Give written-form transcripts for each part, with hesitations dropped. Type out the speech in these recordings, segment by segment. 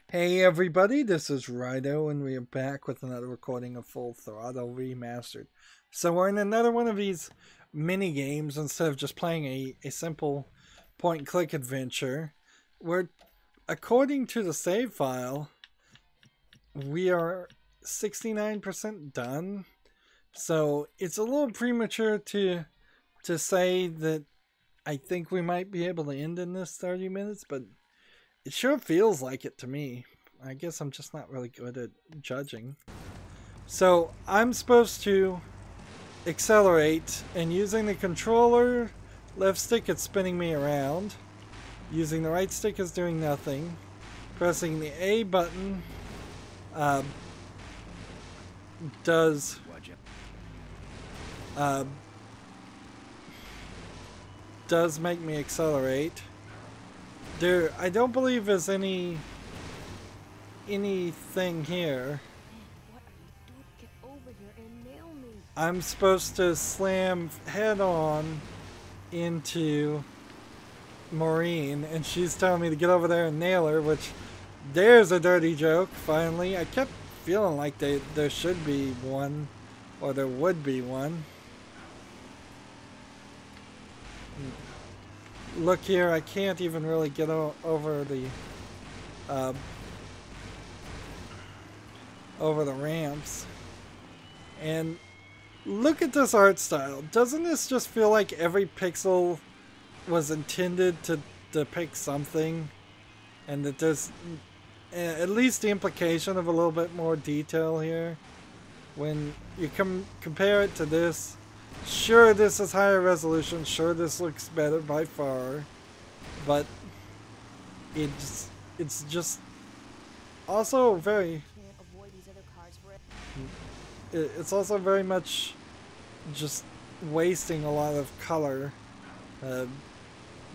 Hey everybody, this is Rydo and we are back with another recording of Full Throttle Remastered. So we're in another one of these mini games instead of just playing a simple point and click adventure. We're, according to the save file, we are 69% done. So it's a little premature to say that I think we might be able to end in this 30 minutes, but it sure feels like it to me. I guess I'm just not really good at judging. So I'm supposed to accelerate, and using the controller, left stick it's spinning me around. Using the right stick is doing nothing. Pressing the A button does make me accelerate. I don't believe there's anything here. I'm supposed to slam head on into Maureen, and she's telling me to get over there and nail her, which there's a dirty joke, finally. I kept feeling like there should be one, or there would be one. Look here, I can't even really get over the ramps. And look at this art style. Doesn't this just feel like every pixel was intended to depict something? And that there's at least the implication of a little bit more detail here. When you compare it to this, sure, this is higher resolution. Sure, this looks better by far, but it's just also very. It's also very much just wasting a lot of color. A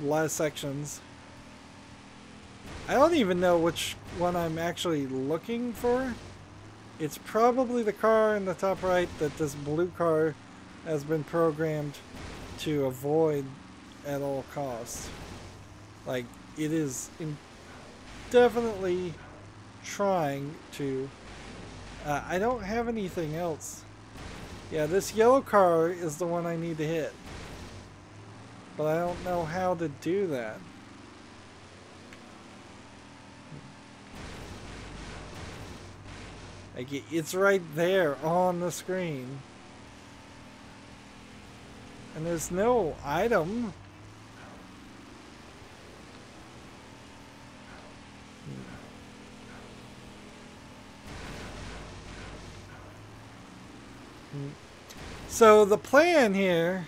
lot of sections. I don't even know which one I'm actually looking for. It's probably the car in the top right that this blue car has been programmed to avoid at all costs. Like, it is definitely trying to. I don't have anything else. Yeah, this yellow car is the one I need to hit. But I don't know how to do that. Like, it's right there on the screen. And there's no item. So the plan here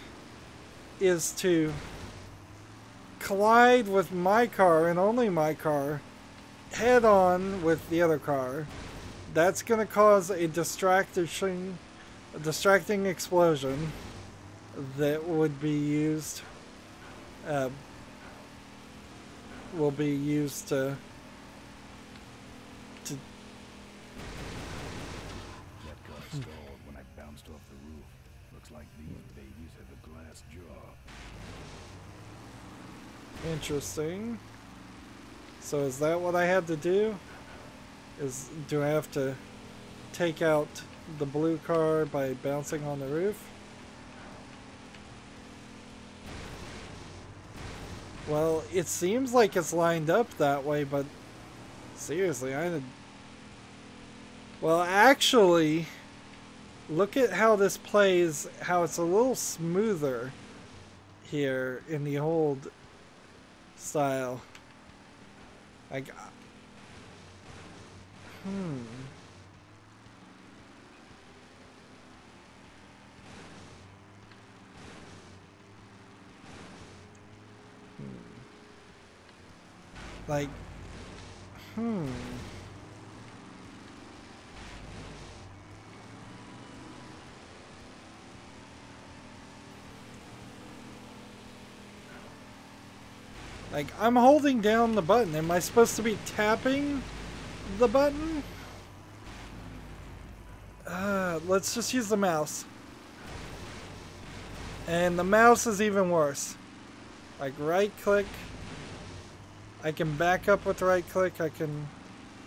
is to collide with my car, and only my car, head on with the other car. That's going to cause a distracting explosion that would be used, will be used to that car stalled when I bounced off the roof. Looks like these babies have a glass jaw. Interesting. So is that what I had to do? Do I have to take out the blue car by bouncing on the roof? Well, it seems like it's lined up that way, but seriously, well, actually, look at how this plays, how it's a little smoother here in the old style. Like, Like, Like, I'm holding down the button. Am I supposed to be tapping the button? Let's just use the mouse. And the mouse is even worse. Like, right click. I can back up with right click. I can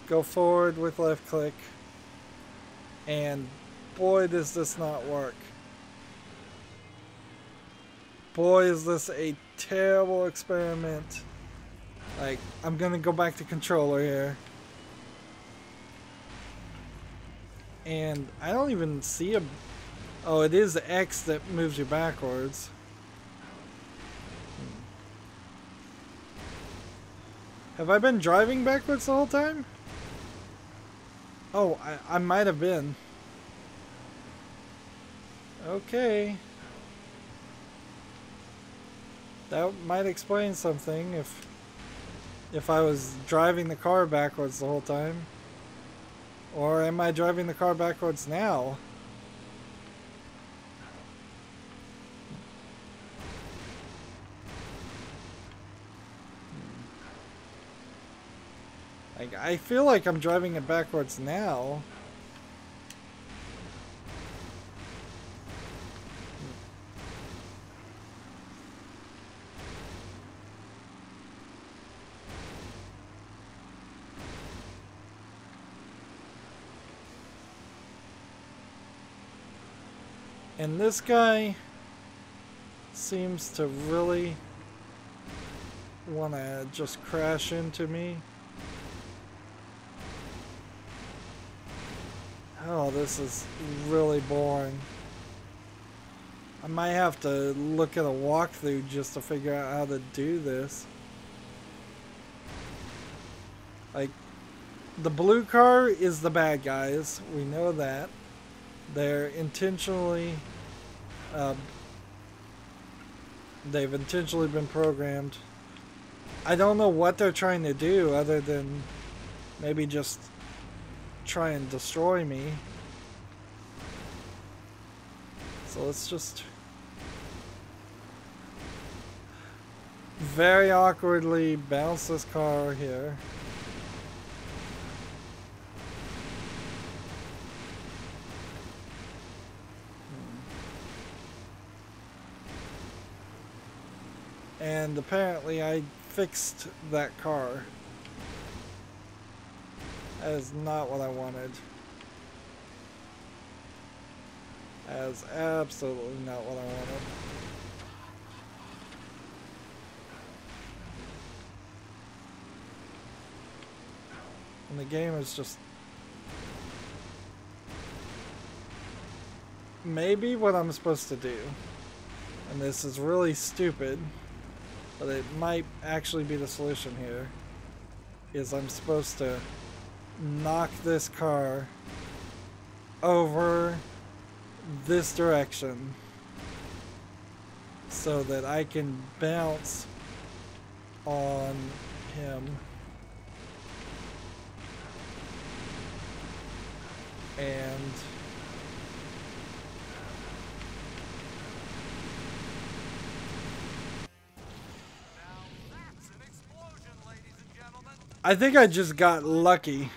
go forward with left click, and boy does this not work. Boy is this a terrible experiment. Like, I'm gonna go back to controller here. And I don't even see a... Oh, it is X that moves you backwards. Have I been driving backwards the whole time? Oh, I might have been. Okay. That might explain something if I was driving the car backwards the whole time. Or am I driving the car backwards now? Like, I feel like I'm driving it backwards now. And this guy seems to really want to just crash into me. Oh, this is really boring. I might have to look at a walkthrough just to figure out how to do this. Like, the blue car is the bad guys. We know that. They're intentionally... they've intentionally been programmed. I don't know what they're trying to do other than maybe just try and destroy me. So let's just very awkwardly bounce this car here. And apparently I fixed that car. That is not what I wanted. That is absolutely not what I wanted. And the game is just... maybe what I'm supposed to do, and this is really stupid, but it might actually be the solution here, is I'm supposed to knock this car over this direction so that I can bounce on him and I think I just got lucky.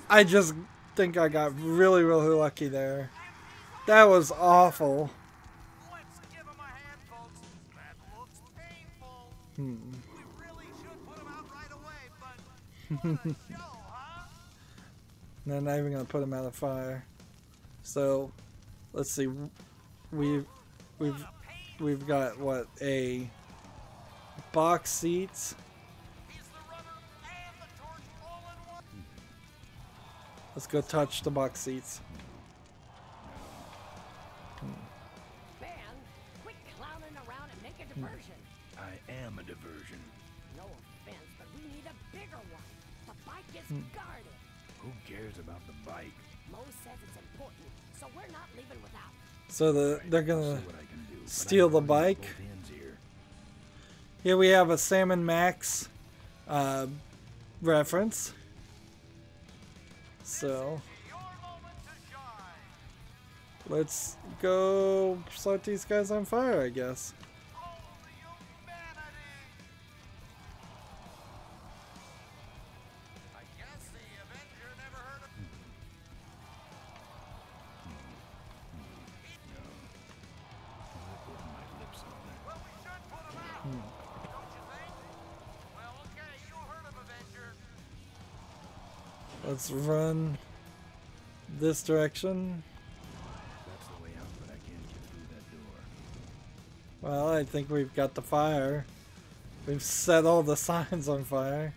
I just think I got really, really lucky there. That was awful. Let's give him a hand, folks. That looks painful. Hmm. We really should put him out right away, but what a show, huh? They're not even gonna put him out of fire. So, let's see. We've got what, a box seats. He's the runner and the torch all in one. Let's go touch the box seats. Ben, quit clowning around and make a diversion. I am a diversion. No offense, but we need a bigger one. The bike is guarded. Who cares about the bike? Mo says it's important, so we're not leaving without. So they're I'll gonna see what I can do, but steal I'm the running bike. both ends here. Here we have a Sam and Max reference. So Your moment to shine. let's go start these guys on fire, I guess. Oh, the humanity. I guess the Avenger never heard of... I'll put my lips on that. Well, we should put him out. Don't you think? Well, okay, you heard of Avenger. Let's run this direction. That's the way out, but I can't get through that door. Well, I think we've got the fire. We've set all the signs on fire.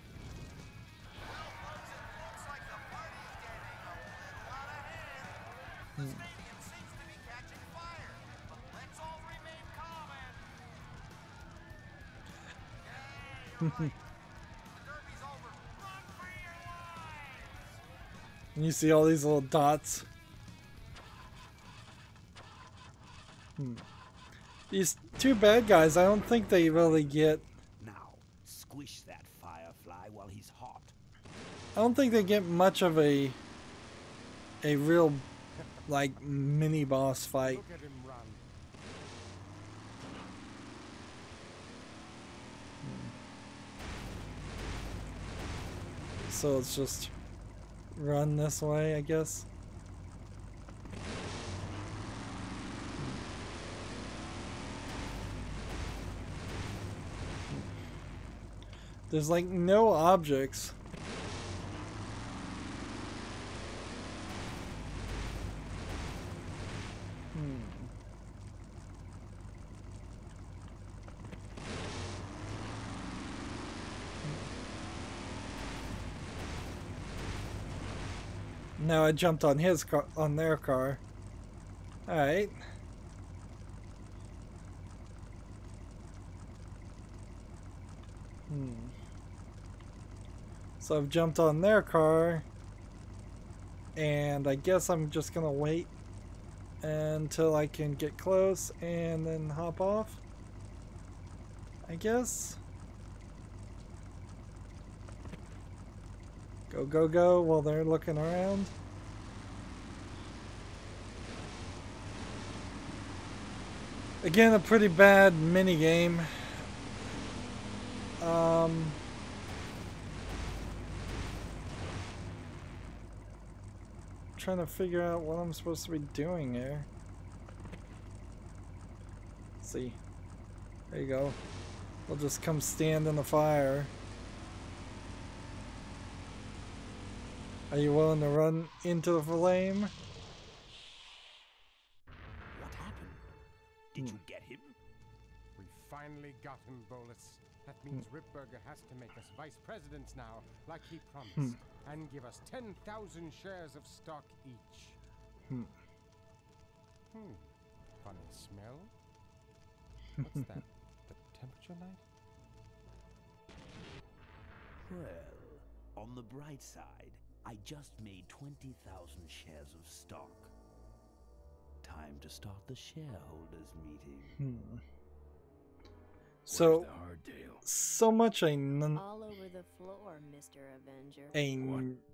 Looks like the party's getting a little out of hand. This canyon seems to be catching fire, but let's all remain calm and... Yeah, you're right. The derby's over. Run for your lives! And you see all these little dots. These two bad guys, I don't think they really get... Now, squish that firefly while he's hot. I don't think they get much of a real, like, mini boss fight. Look at him run. So let's just run this way, I guess. There's like no objects. Now I jumped on his car, on their car. All right. So I've jumped on their car, and I guess I'm just gonna wait until I can get close and then hop off, I guess. Go, go, go while they're looking around. Again, a pretty bad mini game. Trying to figure out what I'm supposed to be doing here. Let's see. There you go. We'll just come stand in the fire. Are you willing to run into the flame? What happened? Did you get him? We finally got him, Bolus. That means Ripburger has to make us vice presidents now, like he promised, and give us 10,000 shares of stock each. Funny smell. What's that? The temperature light? Well, on the bright side, I just made 20,000 shares of stock. Time to start the shareholders meeting. So, Where's the hardtail? so much All over the floor, Mr. Avenger.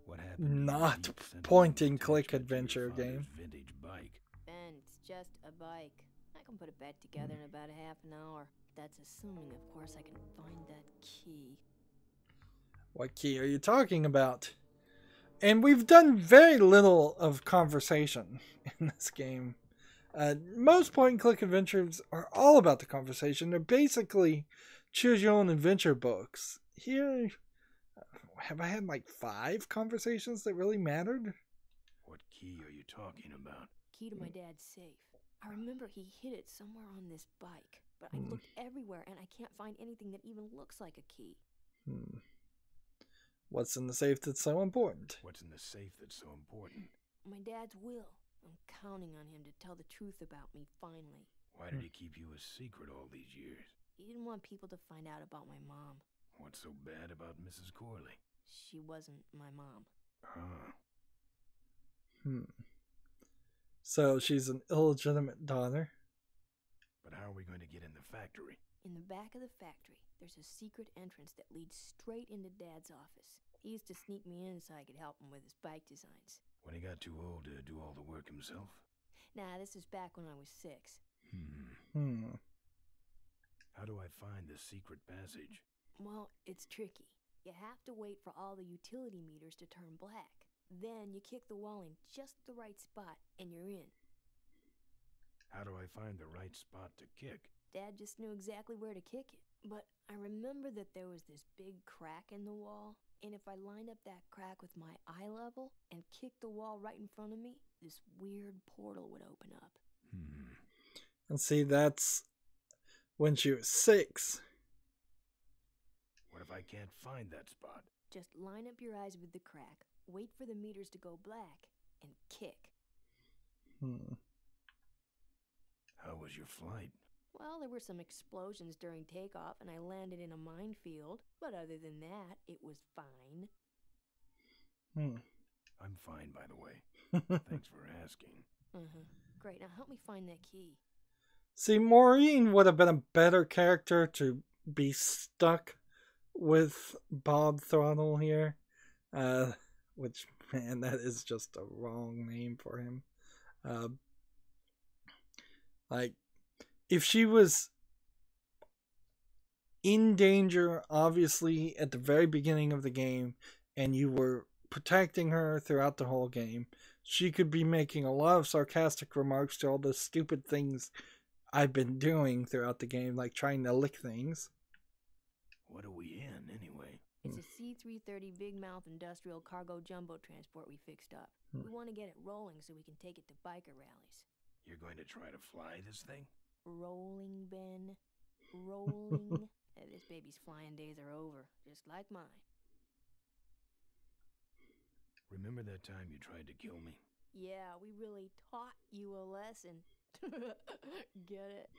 What happened? not point and click adventure game. Vintage bike. Ben, it's just a bike. I can put it back together in about a half an hour. That's assuming, of course, I can find that key. What key are you talking about? And we've done very little of conversation in this game. Most point and click adventures are all about the conversation. They're basically choose your own adventure books. Here, have I had like 5 conversations that really mattered? What key are you talking about? Key to my dad's safe. I remember he hid it somewhere on this bike, but I looked everywhere and I can't find anything that even looks like a key. What's in the safe that's so important? What's in the safe that's so important? My dad's will. I'm counting on him to tell the truth about me finally. Why did he keep you a secret all these years? He didn't want people to find out about my mom. What's so bad about Mrs. Corley? She wasn't my mom. So she's an illegitimate daughter. But how are we going to get in the factory? In the back of the factory, there's a secret entrance that leads straight into Dad's office. He used to sneak me in so I could help him with his bike designs. When he got too old to do all the work himself? Nah, this is back when I was 6. How do I find the secret passage? Well, it's tricky. You have to wait for all the utility meters to turn black. Then you kick the wall in just the right spot and you're in. How do I find the right spot to kick? Dad just knew exactly where to kick it. But I remember that there was this big crack in the wall. And if I line up that crack with my eye level and kick the wall right in front of me, this weird portal would open up. And see, that's when she was 6. What if I can't find that spot? Just line up your eyes with the crack, wait for the meters to go black, and kick. How was your flight? Well, there were some explosions during takeoff, and I landed in a minefield. But other than that, it was fine. I'm fine, by the way. Thanks for asking. Great, now help me find that key. See, Maureen would have been a better character to be stuck with Bob Throttle here. Which, man, that is just a wrong name for him. Like, if she was in danger, obviously, at the very beginning of the game, and you were protecting her throughout the whole game, she could be making a lot of sarcastic remarks to all the stupid things I've been doing throughout the game, like trying to lick things. What are we in, anyway? It's a C-330 Big Mouth industrial cargo jumbo transport we fixed up. We want to get it rolling so we can take it to biker rallies. You're going to try to fly this thing? Rolling, Ben. Rolling. This baby's flying days are over, just like mine. Remember that time you tried to kill me? Yeah, we really taught you a lesson. Get it?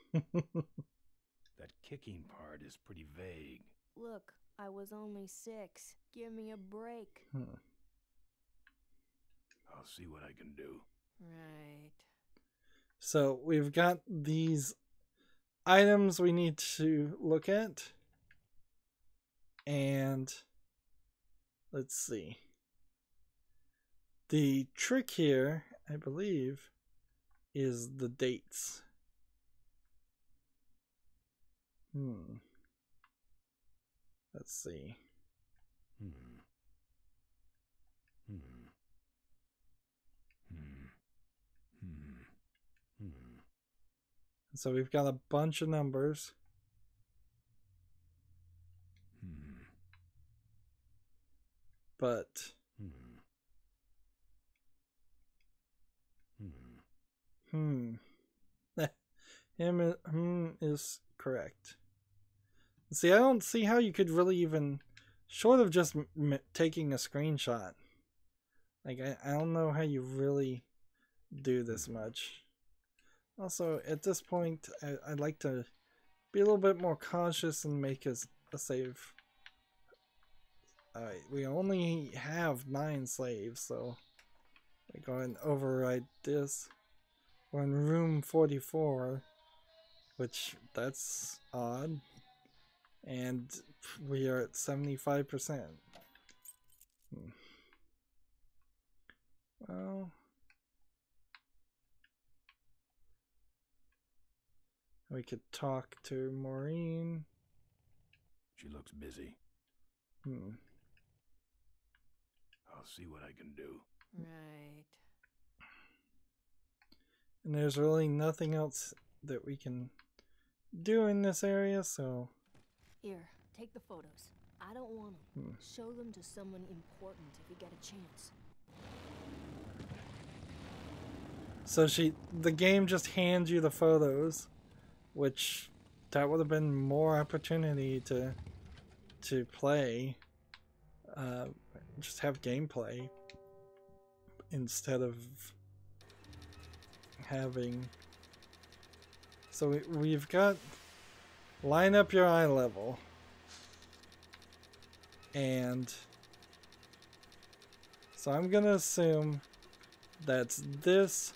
That kicking part is pretty vague. Look, I was only 6. Give me a break. I'll see what I can do. Right. So we've got these items we need to look at. And let's see. The trick here, I believe, is the dates. Let's see. So we've got a bunch of numbers. But him is correct. See, I don't see how you could really even, short of just taking a screenshot. Like, I don't know how you really do this much. Also, at this point, I'd like to be a little bit more cautious and make a save. Alright, we only have 9 slaves, so we're going to override this. We're in room 44, which, that's odd. And we are at 75%. Well, we could talk to Maureen. She looks busy. I'll see what I can do. Right. And there's really nothing else that we can do in this area, so... Here, take the photos. I don't want them. Show them to someone important if you get a chance. So the game just hands you the photos, which that would have been more opportunity to play, just have gameplay instead of having. So we've got line up your eye level, and so I'm gonna assume that's this,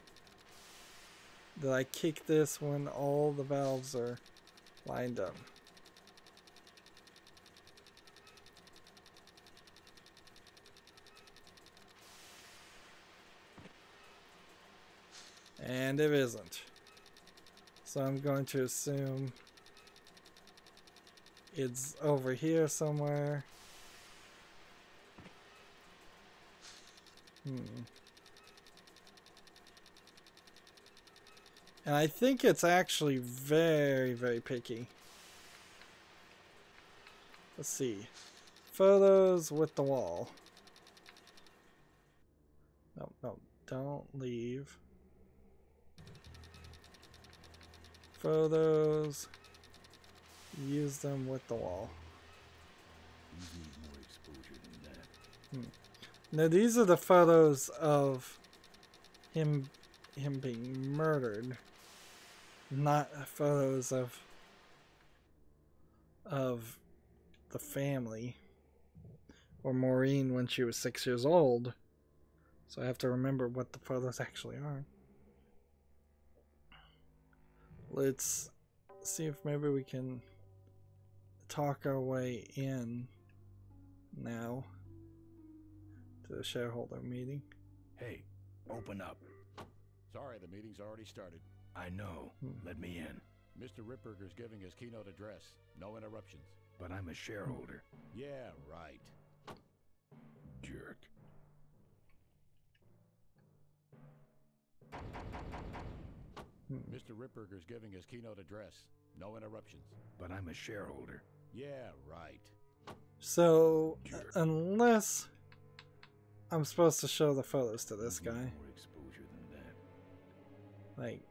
that I kick this when all the valves are lined up. And it isn't. So I'm going to assume it's over here somewhere. And I think it's actually very, very picky. Let's see. photos with the wall. No, no, don't leave. Photos. Use them with the wall. You need more exposure than that. Now these are the photos of him being murdered, not photos of the family or Maureen when she was 6 years old. So I have to remember what the photos actually are. Let's see if maybe we can talk our way in now to the shareholder meeting. Hey, open up. Sorry, the meeting's already started. I know. Let me in. Mr. Ripburger's giving his keynote address. No interruptions. But I'm a shareholder. Yeah, right. Jerk. Mr. Ripburger's giving his keynote address. No interruptions. But I'm a shareholder. Yeah, right. So, unless I'm supposed to show the photos to this You need guy, more exposure than that. like,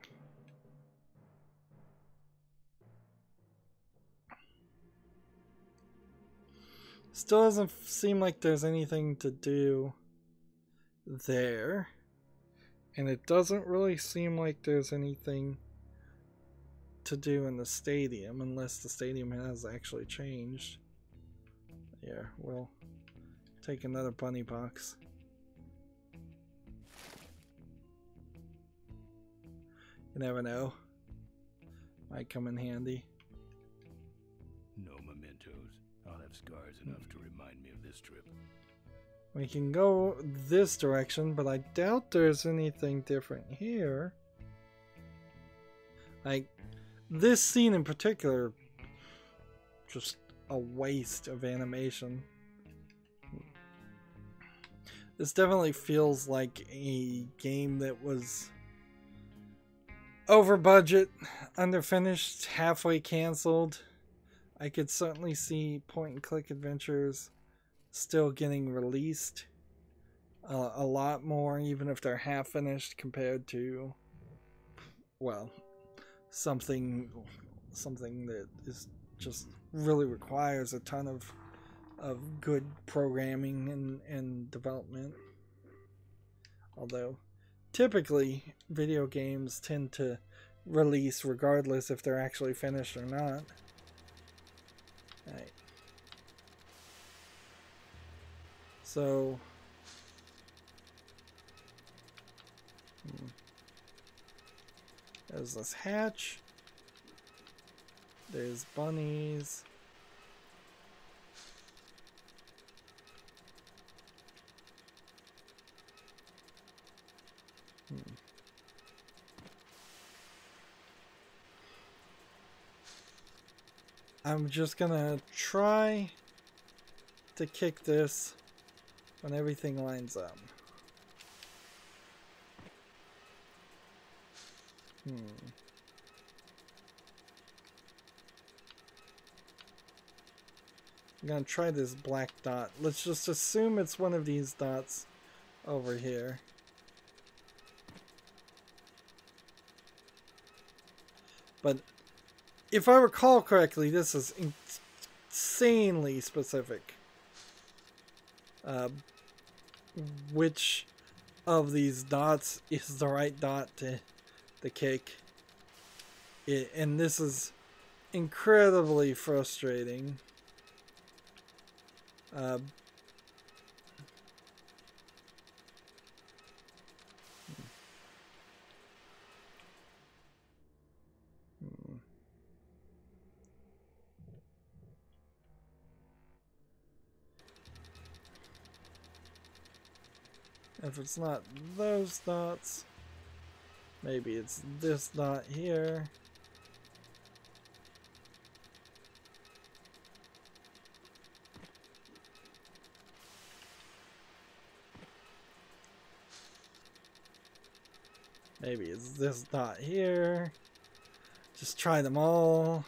still doesn't seem like there's anything to do there. And it doesn't really seem like there's anything to do in the stadium, unless the stadium has actually changed. Yeah, we'll take another bunny box. You never know. Might come in handy. No mementos. I'll have scars enough to remind me of this trip. We can go this direction, but I doubt there's anything different here. Like, this scene in particular, just a waste of animation. This definitely feels like a game that was over budget, underfinished, halfway canceled. I could certainly see point and click adventures still getting released a lot more, even if they're half finished, compared to, well, something that is just really requires a ton of good programming and development. Although typically video games tend to release regardless if they're actually finished or not. Right. So there's this hatch. There's bunnies. I'm just gonna try to kick this when everything lines up. I'm gonna try this black dot. Let's just assume it's one of these dots over here. But if I recall correctly, this is insanely specific. Which of these dots is the right dot to kick? And this is incredibly frustrating. If it's not those dots, maybe it's this dot here. Maybe it's this dot here. Just try them all.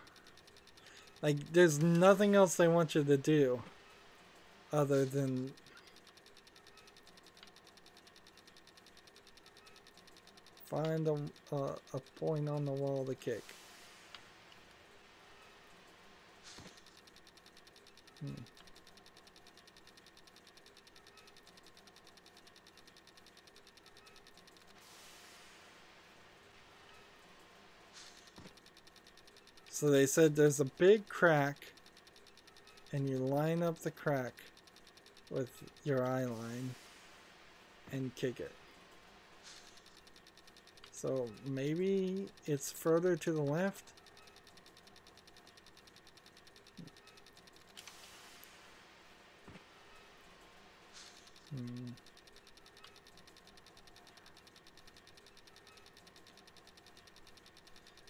Like, there's nothing else they want you to do. other than find a point on the wall to kick. So they said there's a big crack, and you line up the crack with your eye line and kick it. So maybe it's further to the left?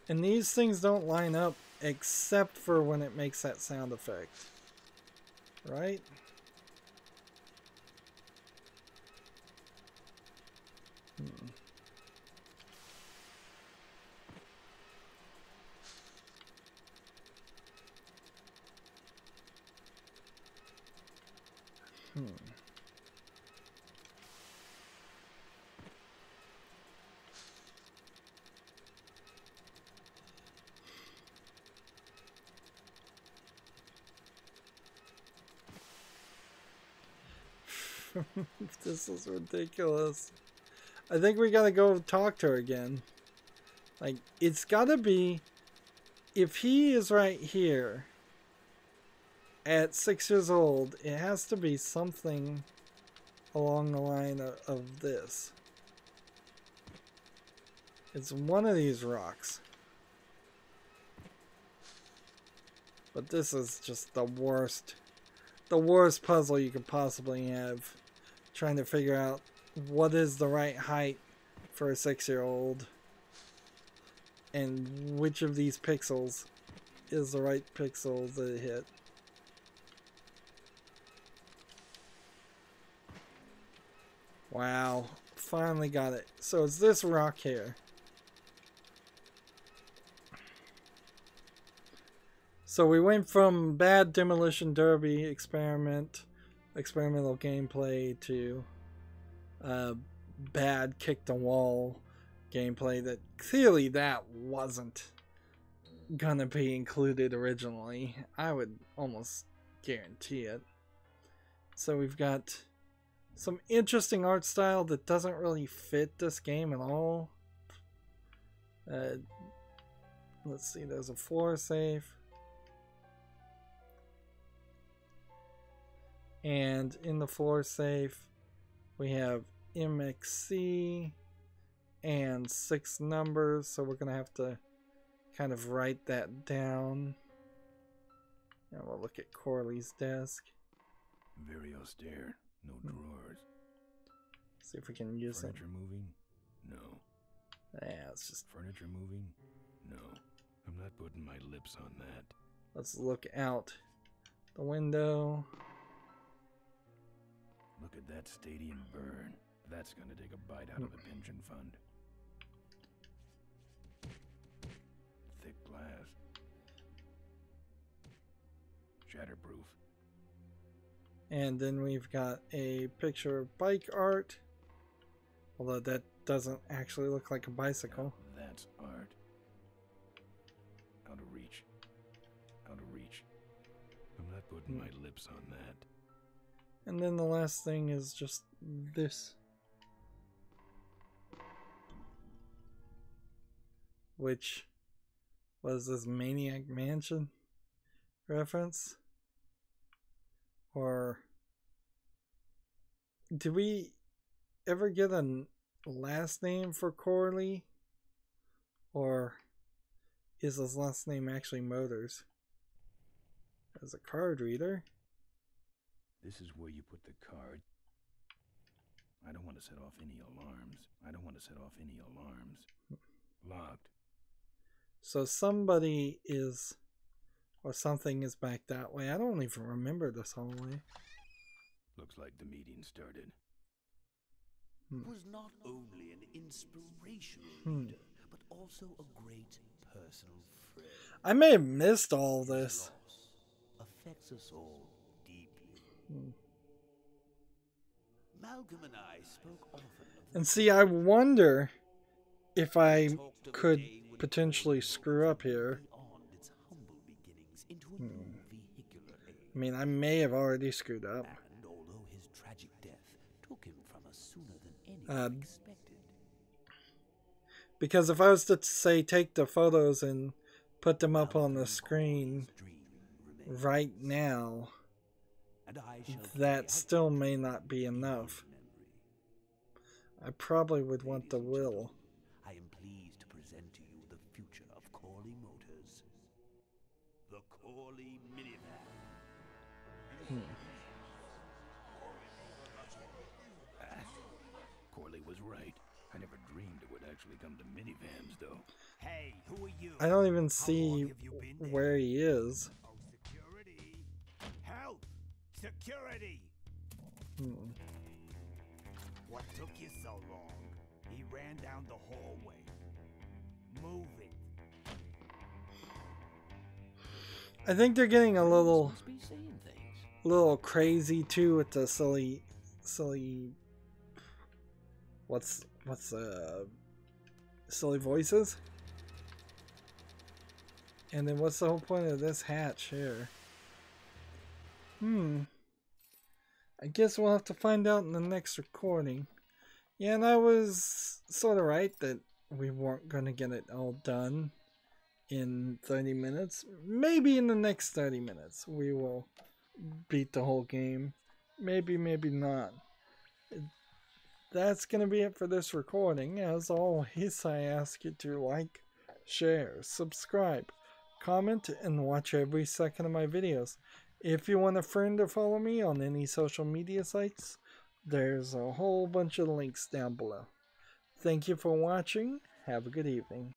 And these things don't line up except for when it makes that sound effect. Right? This is ridiculous. I think we gotta go talk to her again. Like, it's gotta be, if he is right here at 6 years old, it has to be something along the line of this. It's one of these rocks. But this is just the worst puzzle you could possibly have. Trying to figure out what is the right height for a 6-year-old and which of these pixels is the right pixel to hit. Wow, finally got it. So it's this rock here. So we went from bad Demolition Derby experimental gameplay to bad kick the wall gameplay that clearly that wasn't gonna be included originally. I would almost guarantee it. So we've got some interesting art style that doesn't really fit this game at all. Let's see, there's a floor safe. And in the floor safe, we have MXC and 6 numbers, so we're going to have to kind of write that down. And we'll look at Corley's desk. Very austere. No drawers. See if we can use it. Furniture moving? No. Yeah, it's just... Furniture moving? No. I'm not putting my lips on that. Let's look out the window. Look at that stadium burn. That's gonna take a bite out of the pension fund. Thick glass. Shatterproof. And then we've got a picture of bike art. Although that doesn't actually look like a bicycle. Now that's art. Out of reach. Out of reach. I'm not putting my lips on that. And then the last thing is just this. Which was this Maniac Mansion reference? Or did we ever get a last name for Corley? Or is his last name actually Motors? As a card reader? This is where you put the card. I don't want to set off any alarms. I don't want to set off any alarms. Locked. So somebody is, or something is back that way. I don't even remember this hallway. Looks like the meeting started. It was not only an inspirational leader, but also a great personal friend. I may have missed all this. Loss affects us all deeply. Malcolm and I spoke often of the And see, I wonder if I could potentially screw up here. beyond its humble beginnings into a new vehicular age. I mean, I may have already screwed up. And although his tragic death took him from us sooner than anyone expected, Because if I was to say take the photos and put them up on the screen dream remains. right now, And I shall that still may not be enough. I probably would want the will. I am pleased to present to you the future of Corley Motors. The Corley minivan. Corley was right. I never dreamed it would actually come to minivans, though. Hey, who are you? I don't even How long see have you been there? where he is. Oh, security! Help! Security! What took you so long? He ran down the hallway. Move it. I think they're getting a little Must be saying things. crazy too with the silly silly voices. And then what's the whole point of this hatch here? I guess we'll have to find out in the next recording. Yeah, and I was sort of right that we weren't going to get it all done in 30 minutes. Maybe in the next 30 minutes we will beat the whole game. Maybe, maybe not. That's going to be it for this recording. As always, I ask you to like, share, subscribe, comment, and watch every second of my videos. If you want a friend to follow me on any social media sites, there's a whole bunch of links down below. Thank you for watching. Have a good evening.